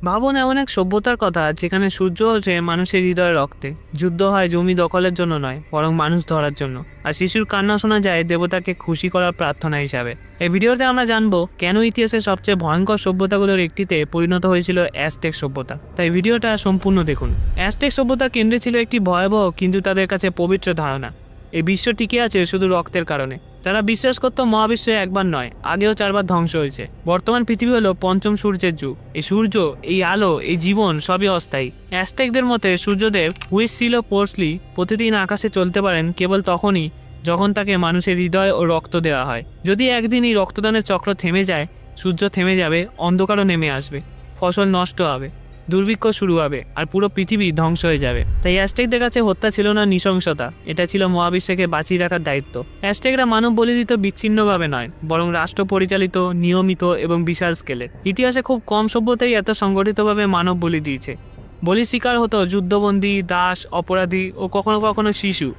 ভাবুন এমন এক সভ্যতার কথা যেখানে সূর্য ওঠে মানুষের হৃদয়ে রক্তে, যুদ্ধ হয় জমি দখলের জন্য নয় বরং মানুষ ধরার জন্য, আর শিশুর কান্না শোনা যায় দেবতাকে খুশি করার প্রার্থনা হিসাবে। এই ভিডিওতে আমরা জানবো কেন ইতিহাসের সবচেয়ে ভয়ঙ্কর সভ্যতাগুলোর একটিতে পরিণত হয়েছিল অ্যাজটেক সভ্যতা। তাই ভিডিওটা সম্পূর্ণ দেখুন। অ্যাজটেক সভ্যতা কেন্দ্রে ছিল একটি ভয়াবহ কিন্তু তাদের কাছে পবিত্র ধারণা। এই বিশ্ব টিকে আছে শুধু রক্তের কারণে। তারা বিশ্বাস করত মহাবিশ্বে একবার নয়, আগেও 4বার ধ্বংস হয়েছে। বর্তমান পৃথিবী হলো পঞ্চম সূর্যের যুগ। এই সূর্য, এই আলো, এই জীবন সবই অস্থায়ী। অ্যাজটেকদের মতে সূর্যদেব হুইস ছিল পোর্সলি প্রতিদিন আকাশে চলতে পারেন কেবল তখনই যখন তাকে মানুষের হৃদয় ও রক্ত দেওয়া হয়। যদি একদিন এই রক্তদানের চক্র থেমে যায়, সূর্য থেমে যাবে, অন্ধকারও নেমে আসবে, ফসল নষ্ট হবে, দুর্ভিক্ষ শুরু হবে, আর পুরো পৃথিবী ধ্বংস হয়ে যাবে। তাই অ্যাজটেকদের কাছে হত্যা ছিল না নৃশংসতা, এটা ছিল মহাবিশ্বকে বাঁচিয়ে রাখার দায়িত্ব। অ্যাজটেকরা মানব বলি দিত বিচ্ছিন্নভাবে নয়, বরং রাষ্ট্র পরিচালিত, নিয়মিত এবং বিশাল স্কেলে। ইতিহাসে খুব কম সভ্যতাই এত সংগঠিতভাবে মানব বলি দিয়েছে। বলির শিকার হতো যুদ্ধবন্দী, দাস, অপরাধী ও কখনো কখনো শিশু।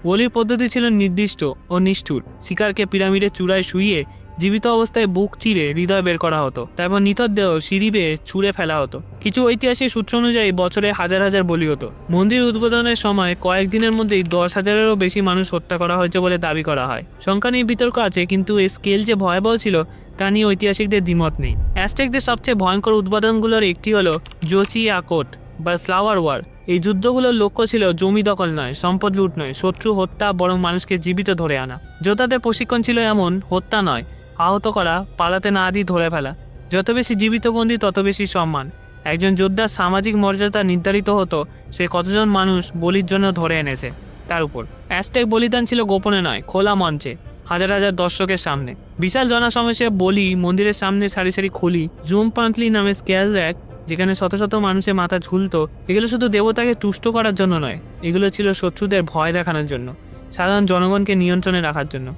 বলির পদ্ধতি ছিল নির্দিষ্ট ও নিষ্ঠুর। শিকারকে পিরামিডের চূড়ায় শুইয়ে জীবিত অবস্থায় বুক চিরে হৃদয় বের করা হতো, তারপর নিথর দেহ সিঁড়ি বেয়ে ছুঁড়ে ফেলা হতো। কিছু ঐতিহাসিক সূত্র অনুযায়ী বছরে হাজার হাজার বলি হতো। মন্দির উদ্বোধনের সময় কয়েকদিনের মধ্যেই 10,000-এরও বেশি মানুষ হত্যা করা হয়েছে বলে দাবি করা হয়। সংখ্যা নিয়ে বিতর্ক আছে, কিন্তু এই স্কেল যে ভয়াবহ ছিল তা নিয়ে ঐতিহাসিকদের দ্বিমত নেই। অ্যাজটেকদের সবচেয়ে ভয়ঙ্কর উদ্বোধনগুলোর একটি হলো জোচিয়াকোট বা ফ্লাওয়ার ওয়ার। এই যুদ্ধগুলোর লক্ষ্য ছিল জমি দখল নয়, সম্পদ লুট নয়, শত্রু হত্যা, বরং মানুষকে জীবিত ধরে আনা। যোদ্ধাদের প্রশিক্ষণ ছিল এমন, হত্যা নয়, আহত করা, পালাতে না দিয়ে ধরে ফেলা। যত বেশি জীবিত বন্দী তত বেশি সম্মান। একজন যোদ্ধার সামাজিক মর্যাদা নির্ধারিত হতো সে কতজন মানুষ বলির জন্য ধরে এনেছে তার উপর। অ্যাজটেক বলিদান ছিল গোপনে নয়, খোলা মঞ্চে, হাজার হাজার দর্শকের সামনে। বিশাল জনসমাবেশে বলি, মন্দিরের সামনে সারি সারি খুলি, জুম পান্টলি নামে স্কেল র্যাক যেখানে শত শত মানুষের মাথা ঝুলতো, এগুলো শুধু দেবতাকে তুষ্ট করার জন্য নয়, এগুলো ছিল শত্রুদের ভয় দেখানোর জন্য, সাধারণ জনগণকে নিয়ন্ত্রণে রাখার জন্য,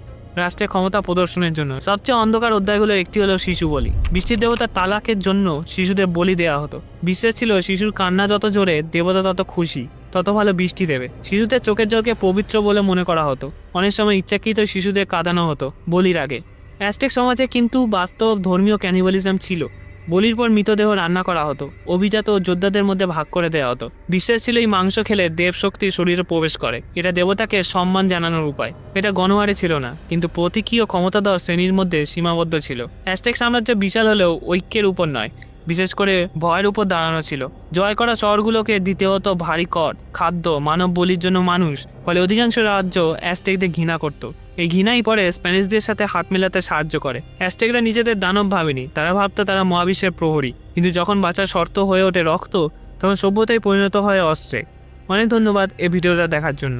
রাষ্ট্রের ক্ষমতা প্রদর্শনের জন্য। সবচেয়ে অন্ধকার অধ্যায়গুলোর একটি হলো শিশু বলি। বৃষ্টির দেবতা তালাকের জন্য শিশুদের বলি দেওয়া হতো। বিশ্বাস ছিল শিশুর কান্না যত জোরে দেবতা তত খুশি, তত ভালো বৃষ্টি দেবে। শিশুদের চোখের জলকে পবিত্র বলে মনে করা হতো। অনেক সময় ইচ্ছাকৃত শিশুদের কাঁদানো হতো বলির আগে। অ্যাজটেক সমাজে কিন্তু বাস্তব ধর্মীয় ক্যানিবালিজম ছিল। বলির পর মৃতদেহ রান্না করা হতো, অভিজাত ও যোদ্ধাদের মধ্যে ভাগ করে দেওয়া হতো। বিশ্বাস ছিল এই মাংস খেলে দেব শক্তি শরীরে প্রবেশ করে, এটা দেবতাকে সম্মান জানানোর উপায়। এটা গণহারে ছিল না, কিন্তু প্রতীকী ও ক্ষমতাধর শ্রেণীর মধ্যে সীমাবদ্ধ ছিল। অ্যাজটেক সাম্রাজ্য বিশাল হলেও ঐক্যের উপর নয়, বিশেষ করে ভয়ের উপর দাঁড়ানো ছিল। জয় করা শহরগুলোকে দিতে হতো ভারী কর, খাদ্য, মানব বলির জন্য মানুষ। ফলে অধিকাংশ রাজ্য অ্যাজটেকদের ঘৃণা করত। এই ঘৃণাই পরে স্প্যানিশদের সাথে হাত মেলাতে সাহায্য করে। অ্যাজটেকরা নিজেদের দানব ভাবেনি, তারা ভাবতো তারা মহাবিশ্বের প্রহরী। কিন্তু যখন বাঁচার শর্ত হয়ে ওঠে রক্ত, তখন সভ্যতায় পরিণত হয় অস্ত্রে। অনেক ধন্যবাদ এই ভিডিওটা দেখার জন্য।